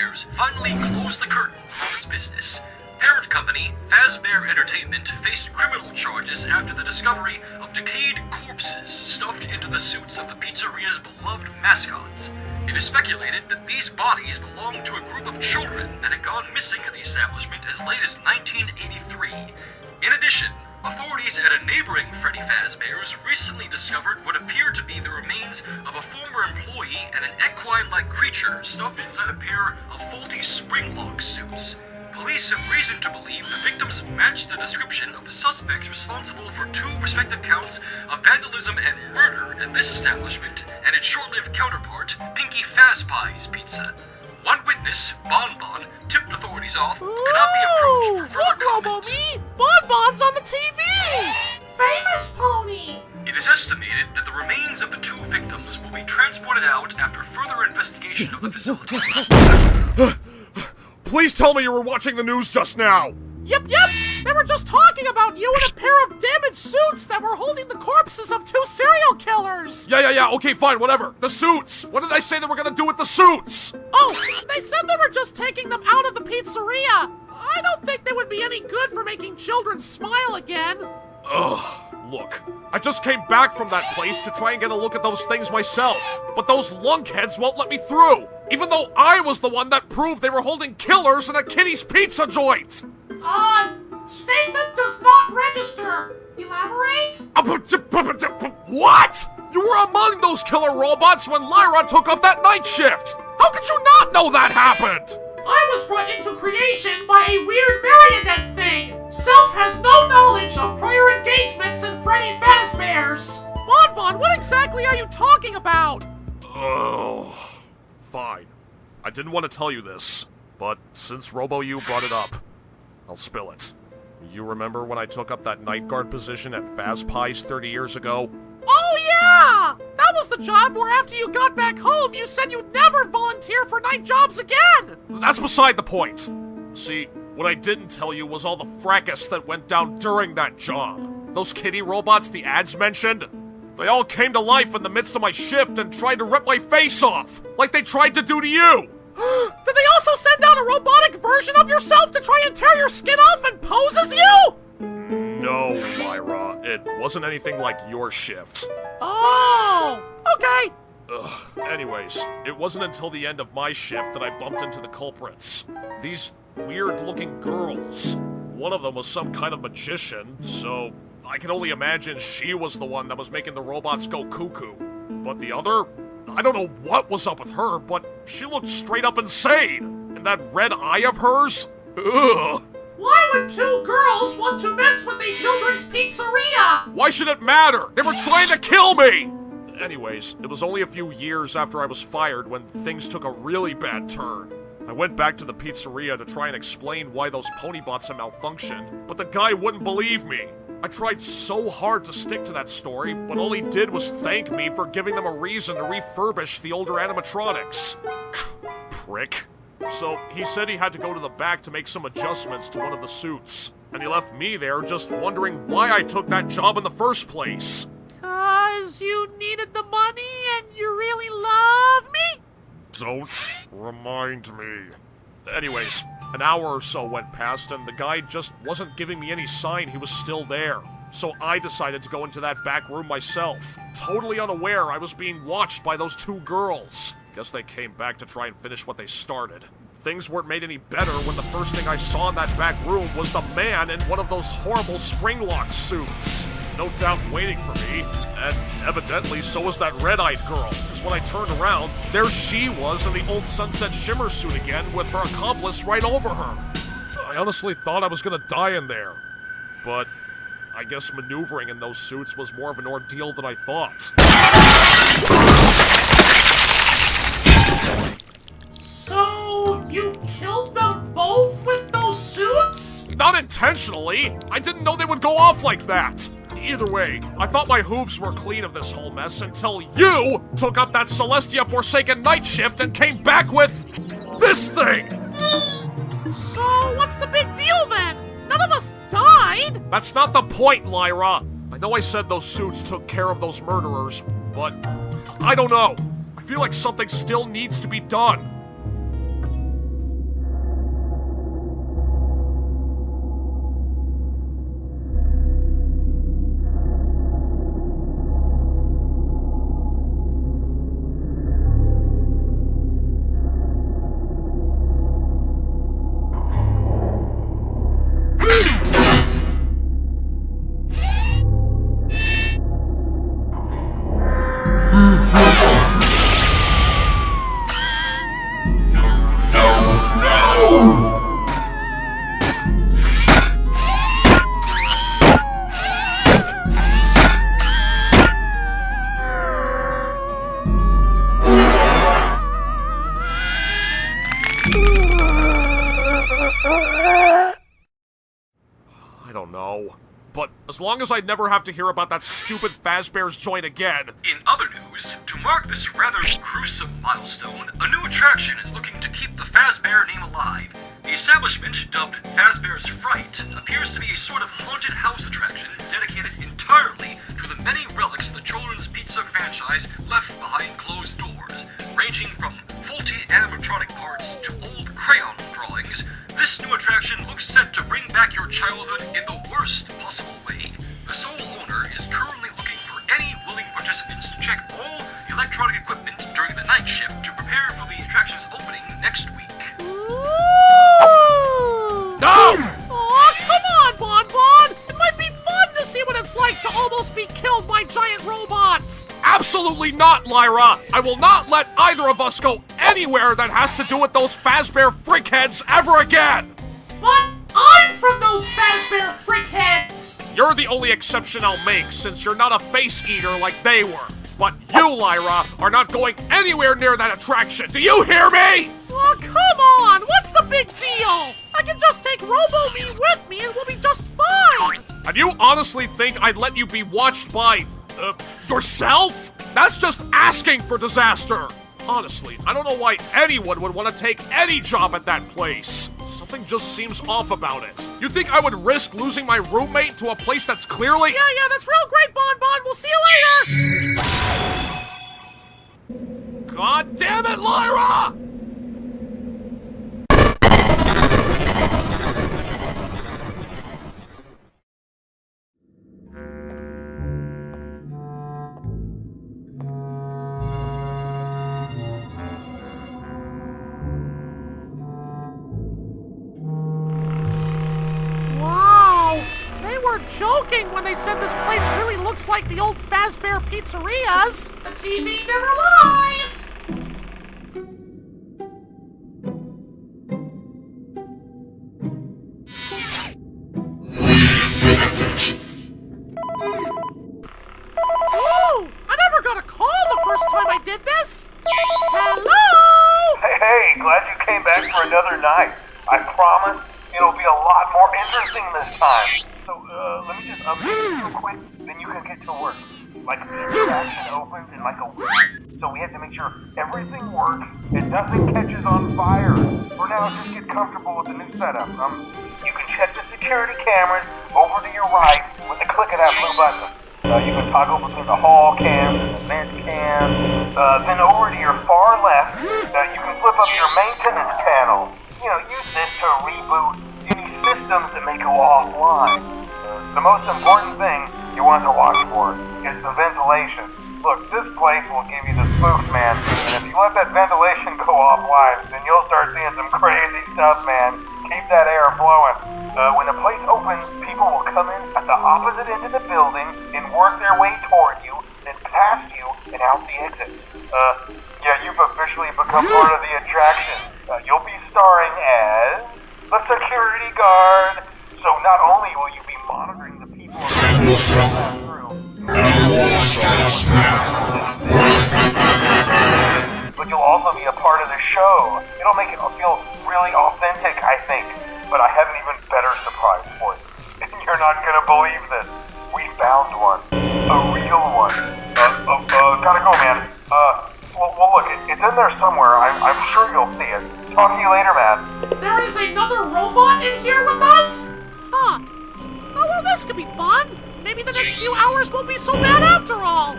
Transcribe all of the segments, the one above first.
Fazbear's finally closed the curtains on its business. Parent company Fazbear Entertainment faced criminal charges after the discovery of decayed corpses stuffed into the suits of the pizzeria's beloved mascots. It is speculated that these bodies belonged to a group of children that had gone missing at the establishment as late as 1983. In addition, authorities at a neighboring Freddy Fazbear's recently discovered what appeared to be the remains of a former employee and an equine-like creature stuffed inside a pair of faulty spring-lock suits. Police have reason to believe the victims matched the description of the suspects responsible for 2 respective counts of vandalism and murder at this establishment and its short-lived counterpart, Pinky Fazpie's Pizza. One witness, Bonbon, tipped authorities off, could not be approached for further comment. Robo-Me! Bonbon's on the TV! Famous pony! It is estimated that the remains of the 2 victims will be transported out after further investigation of the facility. Please tell me you were watching the news just now! Yep! They were just talking about you in a pair of damaged suits that were holding the corpses of 2 serial killers! Yeah, okay, fine, whatever. The suits! What did they say they were gonna do with the suits? Oh, they said they were just taking them out of the pizzeria! I don't think they would be any good for making children smile again! Ugh, look. I just came back from that place to try and get a look at those things myself, but those lunkheads won't let me through! Even though I was the one that proved they were holding killers in a Kitty's Pizza joint! Statement does not register! Elaborate? What? You were among those killer robots when Lyra took up that night shift! How could you not know that happened? I was brought into creation by a weird marionette thing! Self has no knowledge of prior engagements in Freddy Fazbear's! Bonbon, what exactly are you talking about? Oh, fine. I didn't want to tell you this, but since Robo-You brought it up, I'll spill it. You remember when I took up that night guard position at Fazpie's 30 years ago? Oh yeah! That was the job where after you got back home, you said you'd never volunteer for night jobs again! That's beside the point. See, what I didn't tell you was all the fracas that went down during that job. Those kitty robots the ads mentioned, they all came to life in the midst of my shift and tried to rip my face off, like they tried to do to you! Did they also send out a robotic version of yourself to try and tear your skin off and pose as you? No, Lyra. It wasn't anything like your shift. Oh, okay. Anyways, it wasn't until the end of my shift that I bumped into the culprits. These weird-looking girls. One of them was some kind of magician, so I can only imagine she was the one that was making the robots go cuckoo. But the other? I don't know what was up with her, but she looked straight up insane. And that red eye of hers? Ugh. Why would 2 girls want to mess with a children's pizzeria? Why should it matter? They were trying to kill me! Anyways, it was only a few years after I was fired when things took a really bad turn. I went back to the pizzeria to try and explain why those ponybots had malfunctioned, but the guy wouldn't believe me. I tried so hard to stick to that story, but all he did was thank me for giving them a reason to refurbish the older animatronics. Prick. So he said he had to go to the back to make some adjustments to one of the suits, and he left me there just wondering why I took that job in the first place. 'Cause you needed the money and you really love me? Don't remind me. Anyways, an hour or so went past and the guy just wasn't giving me any sign he was still there. So I decided to go into that back room myself, totally unaware I was being watched by those 2 girls. Guess they came back to try and finish what they started. Things weren't made any better when the first thing I saw in that back room was the man in one of those horrible spring-lock suits. No doubt waiting for me, and evidently so was that red-eyed girl, because when I turned around, there she was in the old Sunset Shimmer suit again with her accomplice right over her. I honestly thought I was gonna die in there, but I guess maneuvering in those suits was more of an ordeal than I thought. So, you killed them both with those suits? Not intentionally! I didn't know they would go off like that! Either way, I thought my hooves were clean of this whole mess until you took up that Celestia Forsaken night shift and came back with this thing! So, what's the big deal then? None of us died! That's not the point, Lyra! I know I said those suits took care of those murderers, but I don't know. I feel like something still needs to be done. I don't know. But as long as I never have to hear about that stupid Fazbear's joint again. In other news, to mark this rather gruesome milestone, a new attraction is looking to keep the Fazbear name alive. The establishment, dubbed Fazbear's Fright, appears to be a sort of haunted house attraction dedicated entirely to the many relics of the children's pizza franchise left behind closed doors, ranging from faulty animatronic parts to old crayon drawings. This new attraction looks set to bring back your childhood in the worst possible way. The sole owner is currently looking for any willing participants to check all electronic equipment during the night shift to prepare for the attraction's opening next week. No! Aw, come on, Bonbon! It might be fun to see what it's like to almost be killed by giant robots! Absolutely not, Lyra! I will not let either of us go anywhere that has to do with those Fazbear freakheads ever again! But I'm from those Fazbear freakheads! You're the only exception I'll make, since you're not a face eater like they were. But you, Lyra, are not going anywhere near that attraction. Do you hear me? Oh, come on! What's the big deal? I can just take Robo-Me with me and we'll be just fine! And you honestly think I'd let you be watched by, yourself? That's just asking for disaster! Honestly, I don't know why anyone would want to take any job at that place. Something just seems off about it. You think I would risk losing my roommate to a place that's clearly— Yeah, that's real great, Bonbon! We'll see you later! God damn it, Lyra! Joking when they said this place really looks like the old Fazbear pizzerias. The TV never lies! Ooh! I never got a call the first time I did this! Hello? Hey, glad you came back for another night. I promise it'll be a lot more interesting this time. So, let me just update you real quick, then you can get to work. Like, the attraction opens in like a week, so we have to make sure everything works and nothing catches on fire. For now, just get comfortable with the new setup. You can check the security cameras over to your right with the click of that blue button. You can toggle between the hall cams and the vent cams. Then over to your far left, you can flip up your maintenance panel. You know, use this to reboot any systems that may go offline. The most important thing you want to watch for is the ventilation. Look, this place will give you the spooks, man, and if you let that ventilation go offline, then you'll start seeing some crazy stuff, man. Keep that air flowing. When the place opens, people will come in at the opposite end of the building and work their way toward you, then past you, and out the exit. Yeah, you've officially become part of the attraction. You'll be starring as the security guard. So not only will you be monitoring the people around you, but you'll also be a part of the show. It'll make it feel really authentic, I think. But I have an even better surprise for you. You're not gonna believe this. We found one. A real one. Gotta go, man. Well, look, it's in there somewhere. I'm sure you'll see it. Talk to you later, man. There is another robot in here with us? Huh. Oh, well, this could be fun. Maybe the next few hours won't be so bad after all.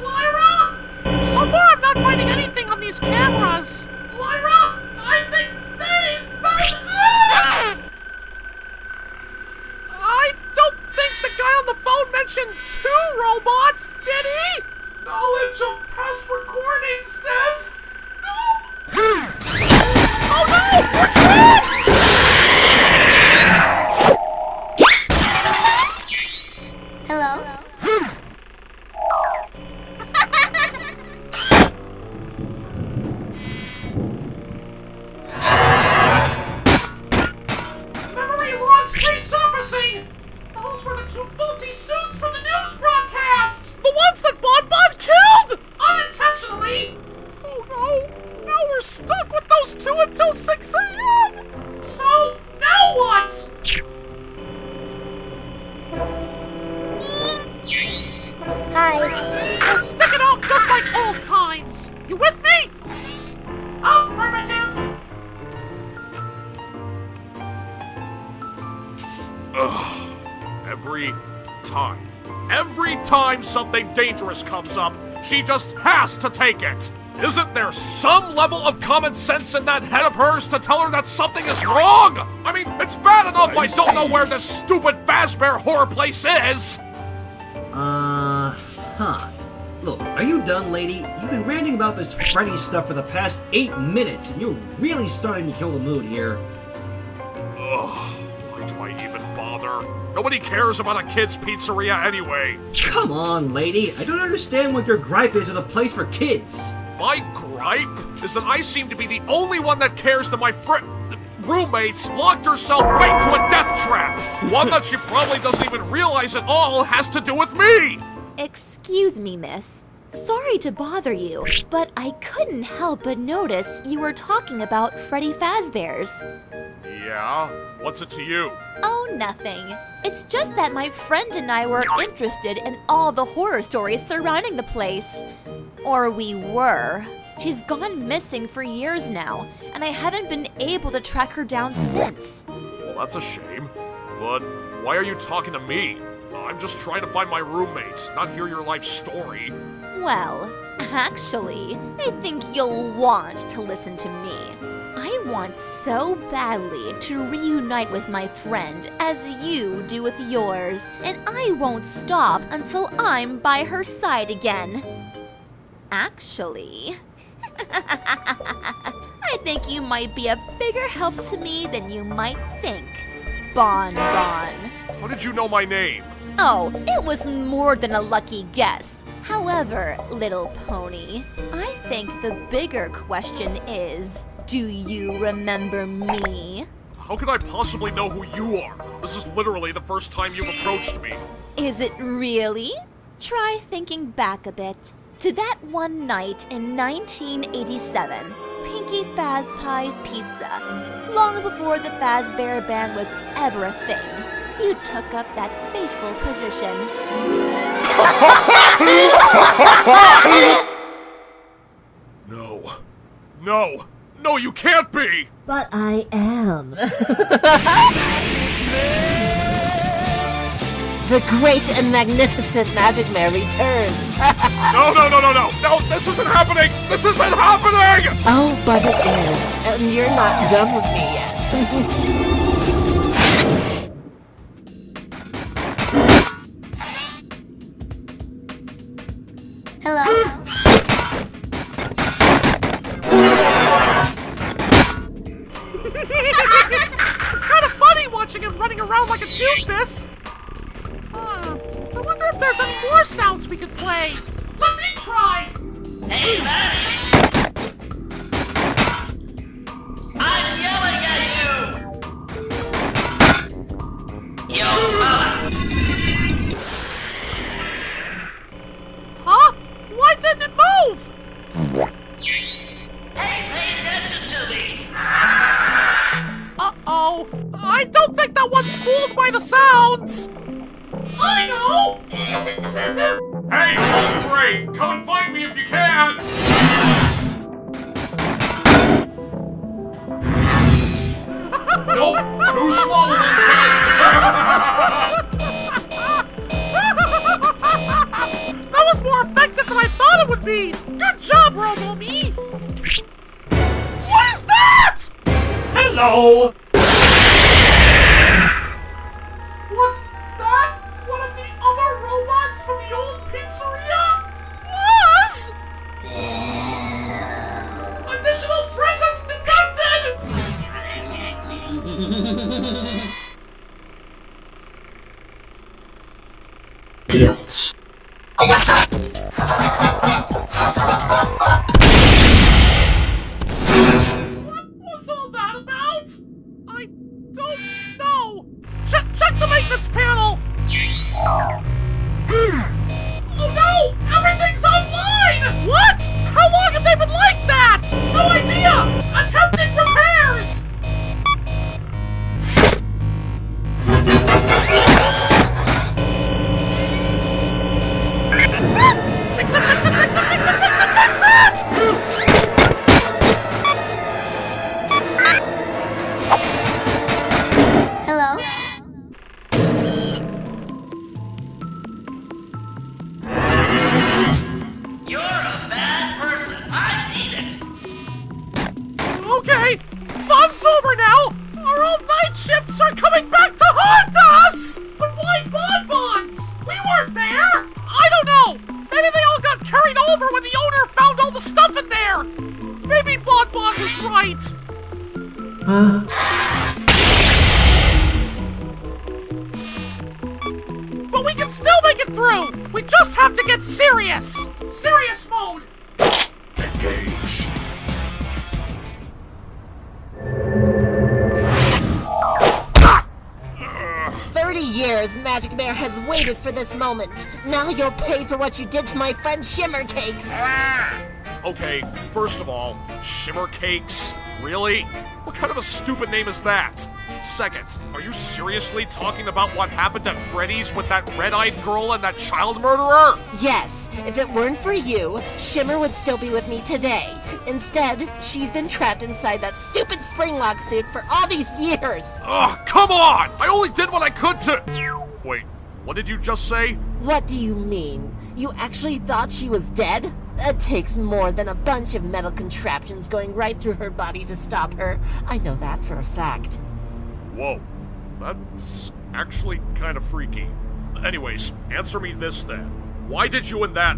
Lyra? So far, I'm not finding anything on these cameras. Lyra, I think they found us! I don't think the guy on the phone mentioned 2 robots, did he? Knowledge of past recording says no! Oh no! We're trapped! Hello? were stuck with those two until 6 a.m. So, now what? Hi. We'll stick it out just like old times. You with me? Affirmative. Every time something dangerous comes up, she just has to take it. Isn't there some level of common sense in that head of hers to tell her that something is wrong? I mean, it's bad enough I don't know where this stupid Fazbear horror place is. Look, are you done, lady? You've been ranting about this Freddy stuff for the past 8 minutes, and you're really starting to kill the mood here. Why do I even bother? Nobody cares about a kid's pizzeria anyway. Come on, lady. I don't understand what your gripe is with a place for kids. My gripe is that I seem to be the only one that cares that my roommates locked herself right into a death trap. One that she probably doesn't even realize at all has to do with me. Excuse me, miss. Sorry to bother you, but I couldn't help but notice you were talking about Freddy Fazbear's. Yeah? What's it to you? Oh, nothing. It's just that my friend and I were interested in all the horror stories surrounding the place. Or we were. She's gone missing for years now, and I haven't been able to track her down since. Well, that's a shame. But why are you talking to me? I'm just trying to find my roommate, not hear your life story. Well, actually, I think you'll want to listen to me. I want so badly to reunite with my friend as you do with yours, and I won't stop until I'm by her side again. Actually, I think you might be a bigger help to me than you might think. Bon Bon. How did you know my name? Oh, it was more than a lucky guess. However, little pony, I think the bigger question is, do you remember me? How could I possibly know who you are? This is literally the first time you've approached me. Is it really? Try thinking back a bit to that one night in 1987, Pinky Faz Pie's Pizza. Long before the Fazbear Band was ever a thing, you took up that fateful position. No, you can't be! But I am. The great and magnificent Magic Mare returns. No, this isn't happening! This isn't happening! Oh, but it is, and you're not done with me yet. Hello? It's kind of funny watching him running around like a doofus. I wonder if there's any more sounds we could play. Let me try. Hey, man! I'm yelling at you! Yo, mama! Huh? Why didn't it move? Hey, pay attention to me! Uh-oh. I don't think that one's fooled by the sounds. I know! Hey, oh great! Come and find me if you can! Nope, too slowly, kid! That was more effective than I thought it would be! Good job, Robo-Me! What is that?! Hello! Was that one of the other robots from the old pizzeria? Was! Additional presence detected! Pills. What was all that about? I don't know. Check the maintenance panel! Oh no! Everything's offline! What? How long have they been like that? No idea! Okay, fun's over now! Our old night shifts are coming back to haunt us! But why bonbons? We weren't there! I don't know! Maybe they all got carried over when the owner found all the stuff in there! Maybe Bonbon was right! But we can still make it through! We just have to get serious! Serious mode! Engage. 30 years Magic Bear has waited for this moment. Now you'll pay for what you did to my friend Shimmer Cakes. Okay, first of all, Shimmer Cakes? Really? What kind of a stupid name is that? Second, are you seriously talking about what happened at Freddy's with that red-eyed girl and that child murderer? Yes, if it weren't for you, Shimmer would still be with me today. Instead, she's been trapped inside that stupid springlock suit for all these years. Ugh, come on! I only did what I could to... Wait, what did you just say? What do you mean? You actually thought she was dead? That takes more than a bunch of metal contraptions going right through her body to stop her. I know that for a fact. Whoa, that's actually kind of freaky. Anyways, answer me this then. Why did you and that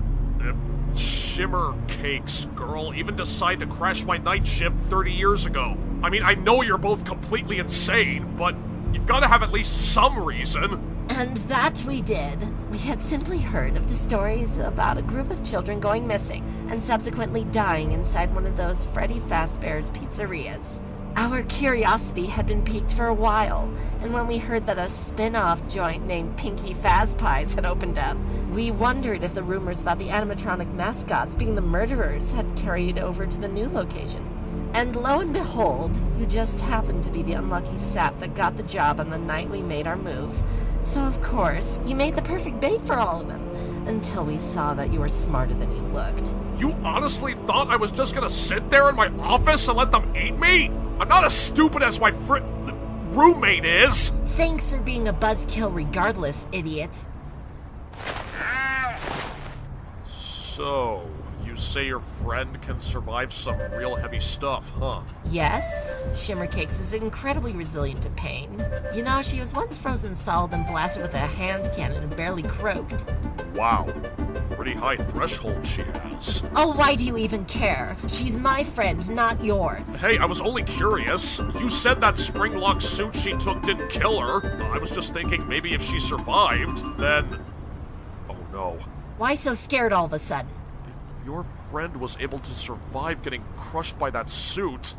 Shimmer Cakes girl even decide to crash my night shift 30 years ago? I mean, I know you're both completely insane, but you've got to have at least some reason. And that we did. We had simply heard of the stories about a group of children going missing and subsequently dying inside one of those Freddy Fazbear's pizzerias. Our curiosity had been piqued for a while, and when we heard that a spin-off joint named Pinky Faz Pies had opened up, we wondered if the rumors about the animatronic mascots being the murderers had carried over to the new location. And lo and behold, you just happened to be the unlucky sap that got the job on the night we made our move. So of course, you made the perfect bait for all of them, until we saw that you were smarter than you looked. You honestly thought I was just gonna sit there in my office and let them eat me? I'm not as stupid as my roommate is! Thanks for being a buzzkill regardless, idiot. So, you say your friend can survive some real heavy stuff, huh? Yes, Shimmer Cakes is incredibly resilient to pain. You know, she was once frozen solid and blasted with a hand cannon and barely croaked. Wow. Pretty high threshold she has. Oh, why do you even care? She's my friend, not yours. Hey, I was only curious. You said that spring-lock suit she took didn't kill her. I was just thinking maybe if she survived, then... Oh no. Why so scared all of a sudden? If your friend was able to survive getting crushed by that suit,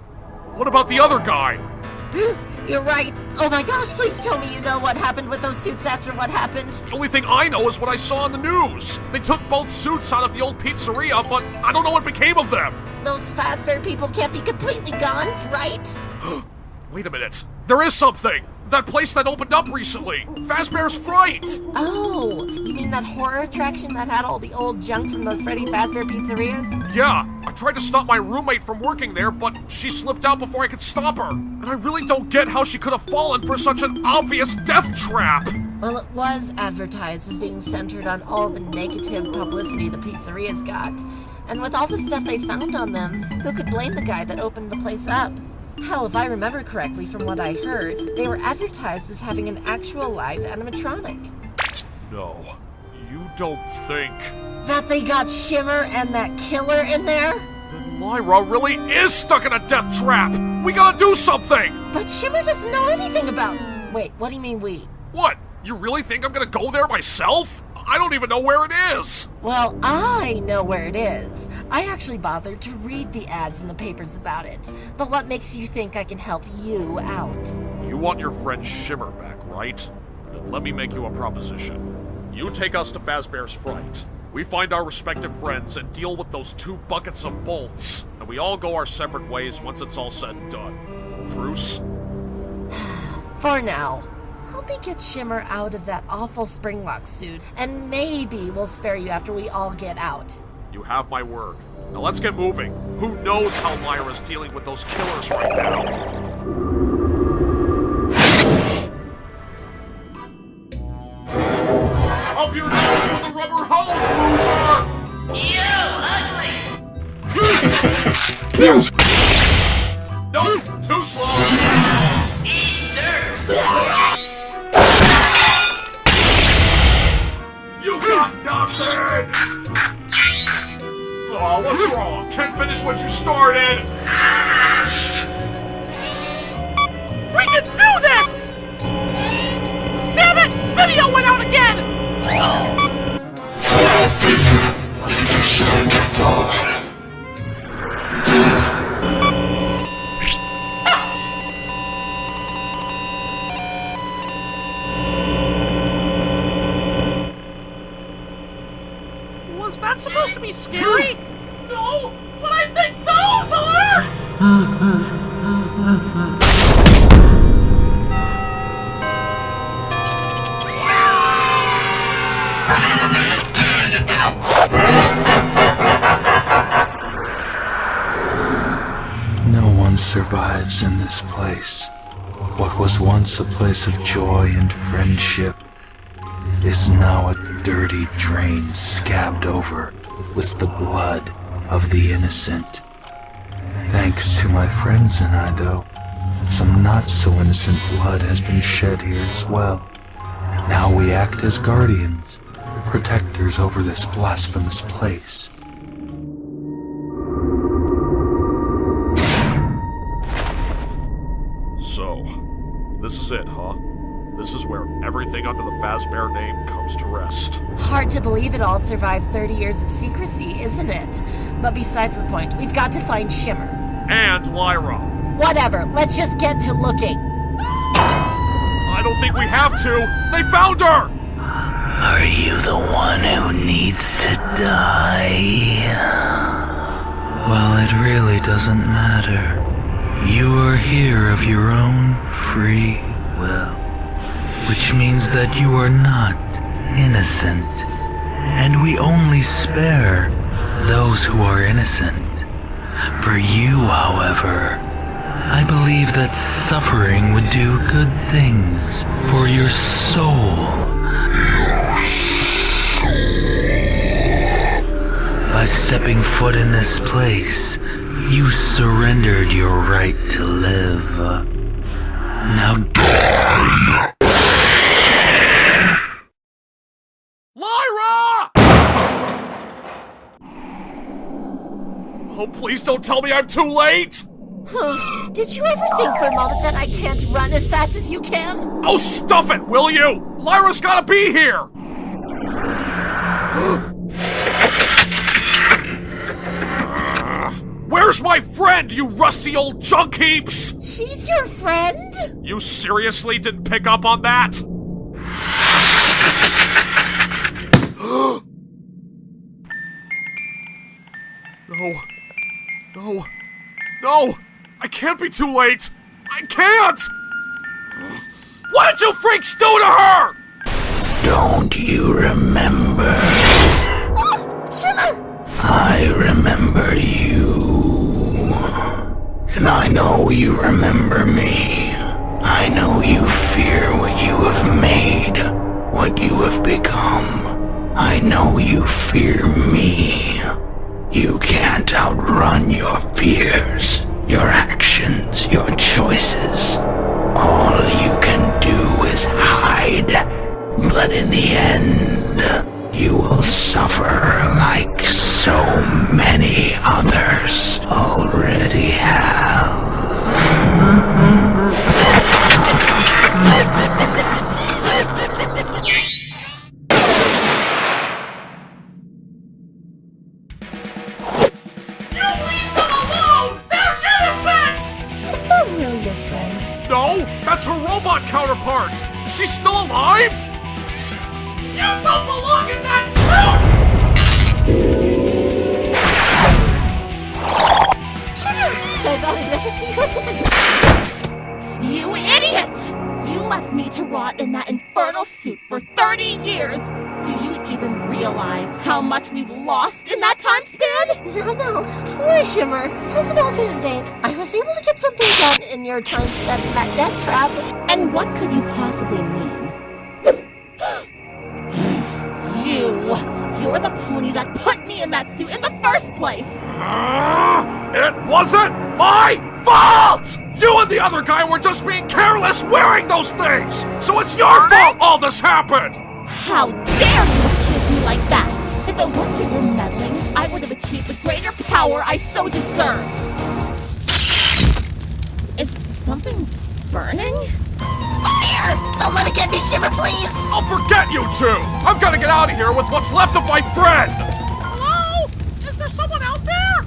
what about the other guy? You're right. Oh my gosh, please tell me you know what happened with those suits after what happened. The only thing I know is what I saw on the news. They took both suits out of the old pizzeria, but I don't know what became of them. Those Fazbear people can't be completely gone, right? Wait a minute. There is something! That place that opened up recently! Fazbear's Fright! Oh, you mean that horror attraction that had all the old junk from those Freddy Fazbear pizzerias? Yeah, I tried to stop my roommate from working there, but she slipped out before I could stop her. And I really don't get how she could have fallen for such an obvious death trap! Well, it was advertised as being centered on all the negative publicity the pizzerias got. And with all the stuff they found on them, who could blame the guy that opened the place up? Hell, if I remember correctly from what I heard, they were advertised as having an actual live animatronic. No, you don't think... That they got Shimmer and that killer in there? Then Lyra really is stuck in a death trap! We gotta do something! But Shimmer doesn't know anything about... Wait, what do you mean we? What? You really think I'm gonna go there myself? I don't even know where it is! Well, I know where it is. I actually bothered to read the ads in the papers about it. But what makes you think I can help you out? You want your friend Shimmer back, right? Then let me make you a proposition. You take us to Fazbear's Fright. We find our respective friends and deal with those 2 buckets of bolts. And we all go our separate ways once it's all said and done. Truce? For now. Help me get Shimmer out of that awful springlock suit, and maybe we'll spare you after we all get out. You have my word. Now let's get moving. Who knows how Lyra's dealing with those killers right now? Up your nose with a rubber hose, loser! You ugly! No! Too slow! You got nothing! Oh, what's wrong? Can't finish what you started! We can do this! Damn it! Video went out again! Was that supposed to be scary? No, but I think those are! No one survives in this place. What was once a place of joy and friendship is now a dirty drain scabbed over with the blood of the innocent. Thanks to my friends and I, though, some not-so-innocent blood has been shed here as well. Now we act as guardians, protectors over this blasphemous place. So, this is it, huh? This is where everything under the Fazbear name comes to rest. Hard to believe it all survived 30 years of secrecy, isn't it? But besides the point, we've got to find Shimmer. And Lyra. Whatever, let's just get to looking. I don't think we have to! They found her! Are you the one who needs to die? Well, it really doesn't matter. You are here of your own free will, which means that you are not innocent, and we only spare those who are innocent. For you, however, I believe that suffering would do good things for your soul. By stepping foot in this place, you surrendered your right to live. Now die! Lyra! Oh, please don't tell me I'm too late! Did you ever think for a moment that I can't run as fast as you can? Oh, stuff it, will you? Lyra's gotta be here! Where's my friend, you rusty old junk heaps? She's your friend? You seriously didn't pick up on that? No, I can't be too late. I can't! What did you freaks do to her? Don't you remember? Oh, Shimmer! I remember you. And I know you remember me. I know you fear what you have made, what you have become. I know you fear me. You can't outrun your fears, your actions, your choices. All you can do is hide. But in the end, you will suffer like so many others already have. Is that really your friend? No, that's her robot counterpart. She's still alive? You don't belong in that suit! Shimmer! I thought I'd never see you again. You idiot! You left me to rot in that infernal suit for 30 years! Do you even realize how much we've lost in that time span? No, don't worry, Shimmer. It hasn't all been in vain. I was able to get something done in your time spent in that death trap. And what could you possibly mean? You're the pony that put me in that suit in the first place! It wasn't my fault! You and the other guy were just being careless wearing those things! So it's your fault all this happened! How dare you accuse me like that? If it weren't for your meddling, I would have achieved the greater power I so deserve. Is something burning? Fire! Don't let it get me, Shiver, please! I'll forget you two! I've got to get out of here with what's left of my friend! Hello? Is there someone out there?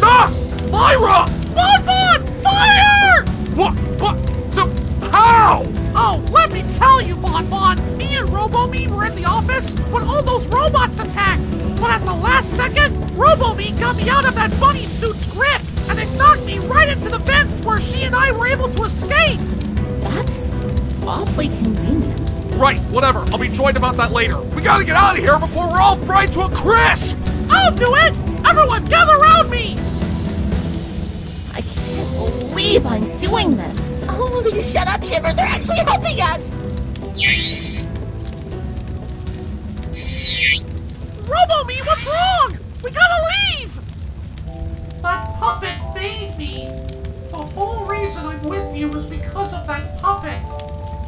Ah! Lyra! Bon! Fire! What? How? Oh, let me tell you, Bon, me and Robo-Me were in the office when all those robots attacked. But at the last second, Robo-Me got me out of that bunny suit's grip, and it knocked me right into the vents where she and I were able to escape. That's awfully convenient. Right, whatever. I'll be joined about that later. We gotta get out of here before we're all fried to a crisp! I'll do it! Everyone gather around me! I can't believe I'm doing this. Oh, will you shut up, Shiver? They're actually helping us! Robo-Me, what's wrong? We gotta leave! That puppet made me. The whole reason I'm with you is because of that puppet.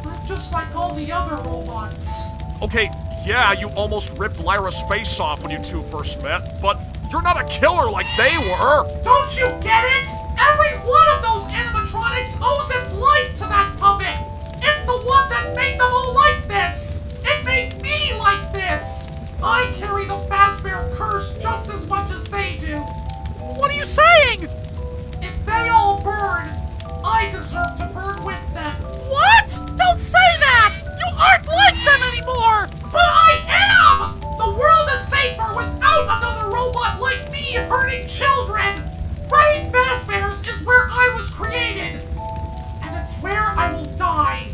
Not just like all the other robots. Okay, yeah, you almost ripped Lyra's face off when you two first met, but you're not a killer like they were! Don't you get it? Every one of those animatronics owes its life to that puppet! It's the one that made them all like this! It made me like this! I carry the Fazbear curse just as much as they do! What are you saying? If they all burn, I deserve to burn with them. What? Don't say that! You aren't like them anymore! But I am! The world is safer without another robot like me hurting children! Freddy Fazbear's is where I was created! And it's where I will die!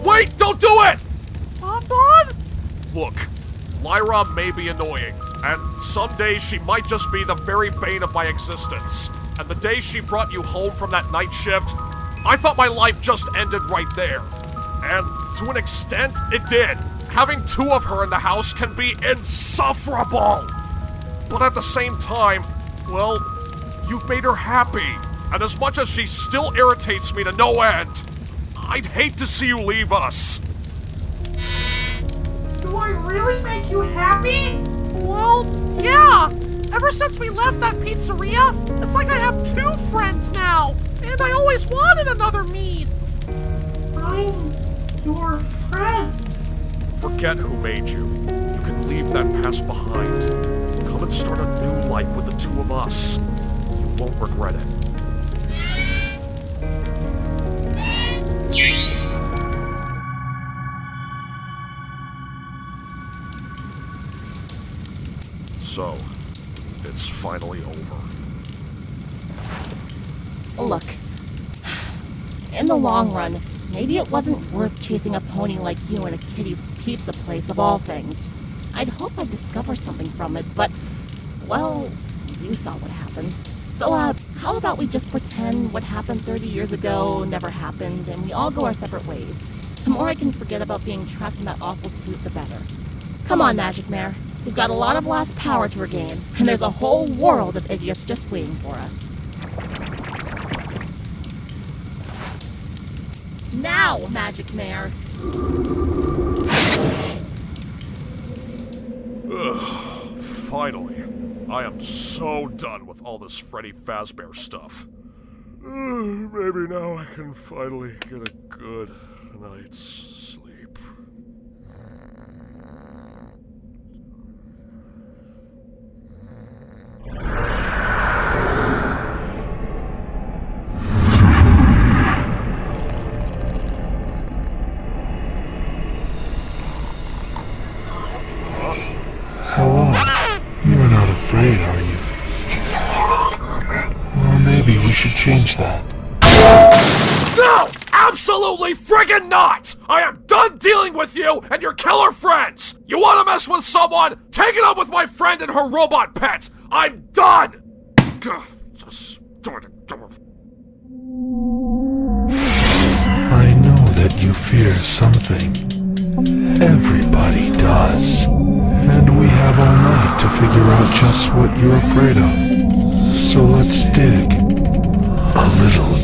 Wait, don't do it! Bon? Look, Lyra may be annoying, and some days she might just be the very bane of my existence. And the day she brought you home from that night shift, I thought my life just ended right there. And to an extent, it did. Having two of her in the house can be insufferable. But at the same time, well, you've made her happy. And as much as she still irritates me to no end, I'd hate to see you leave us. Do I really make you happy? Well, yeah. Ever since we left that pizzeria, it's like I have two friends now. And I always wanted another me. I'm your friend. Forget who made you. You can leave that past behind. Come and start a new life with the two of us. You won't regret it. So, it's finally over. Look, in the long run, maybe it wasn't worth chasing a pony like you in a Kitty's pizza place of all things. I'd hope I'd discover something from it, but, well, you saw what happened. So, how about we just pretend what happened 30 years ago never happened, and we all go our separate ways? The more I can forget about being trapped in that awful suit, the better. Come on, Magic Mare. We've got a lot of lost power to regain, and there's a whole world of idiots just waiting for us. Now, Magic Mare! Finally. I am so done with all this Freddy Fazbear stuff. Maybe now I can finally get a good night's sleep. Hello. You're not afraid, are you? Well, maybe we should change that. No! Absolutely friggin' not! I am done dealing with you and your killer friends! You wanna mess with someone? Take it up with my friend and her robot pet! I'm done! I know that you fear something. Everybody does. And we have all night to figure out just what you're afraid of. So let's dig a little